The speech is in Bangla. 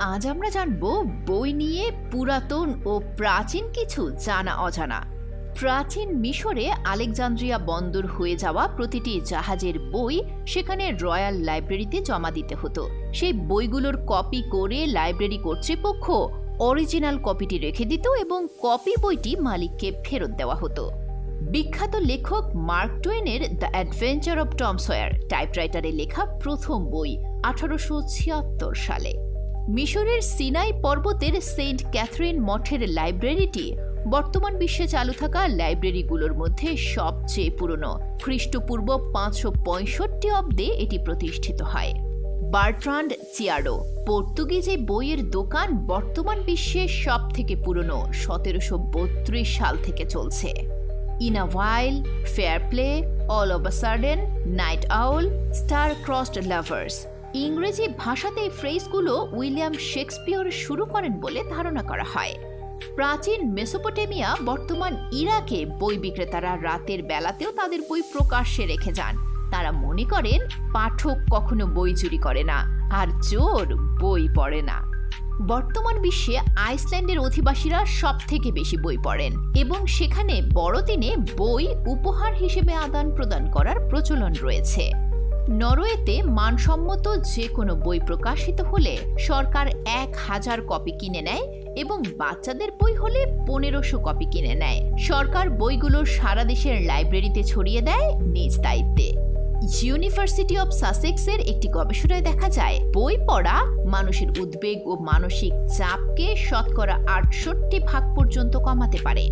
আজ আমরা জানব বই নিয়ে পুরাতন ও প্রাচীন কিছু জানা অজানা। প্রাচীন মিশরে আলেকজান্দ্রিয়া বন্দর হয়ে যাওয়া প্রতিটি জাহাজের বই সেখানে রয়্যাল লাইব্রেরিতে জমা দিতে হতো। সেই বইগুলোর কপি করে লাইব্রেরি কর্তৃপক্ষ অরিজিনাল কপিটি রেখে দিত এবং কপি বইটি মালিককে ফেরত দেওয়া হতো। বিখ্যাত লেখক মার্ক টুয়েনের the adventure of Tom Sawyer টাইপরাইটারে লেখা প্রথম বই 1876 সালে। মিশরের সিনাই পর্বতের সেন্ট ক্যাথরিন মঠের লাইব্রেরিটি বর্তমান বিশ্বে চালু থাকা লাইব্রেরিগুলোর মধ্যে সবচেয়ে পুরনো। খ্রিস্টপূর্ব 565 অব্দে এটি প্রতিষ্ঠিত হয়। বার্ট্রান্ড চিয়ারো পর্তুগিজ এই বইয়ের দোকান বর্তমান বিশ্বে সব থেকে পুরনো, 1732 সাল থেকে চলছে। In a while, fair play, all of a sudden, night owl, star crossed lovers ইংরেজি ভাষাতে এই ফ্রেজগুলো উইলিয়াম শেক্সপিয়র শুরু করেন বলে ধারণা করা হয়। প্রাচীন মেসোপটেমিয়া, বর্তমান ইরাকে বই বিক্রেতারা রাতের বেলাতেও তাদের বই প্রকাশ্যে রেখে যান। তারা মনে করেন পাঠক কখনো বই চুরি করে না, আর চোর বই পড়ে না। বর্তমান বিশ্বে আইসল্যান্ডের অধিবাসীরা সব থেকে বেশি বই পড়েন এবং সেখানে বড়দিনে বই উপহার হিসেবে আদান প্রদান করার প্রচলন রয়েছে। নরওয়েতে মানসম্মত যে কোনো বই প্রকাশিত হলে সরকার 1000 কপি কিনে নেয় এবং বাচ্চাদের বই হলে 1500 কপি কিনে নেয়। সরকার বইগুলো সারা দেশের লাইব্রেরিতে ছড়িয়ে দেয় নিজ দায়িত্বে। ইউনিভার্সিটি অব সাসেক্সের একটি গবেষণায় দেখা যায় বই পড়া মানুষের উদ্বেগ ও মানসিক চাপকে 68% পর্যন্ত কমাতে পারে।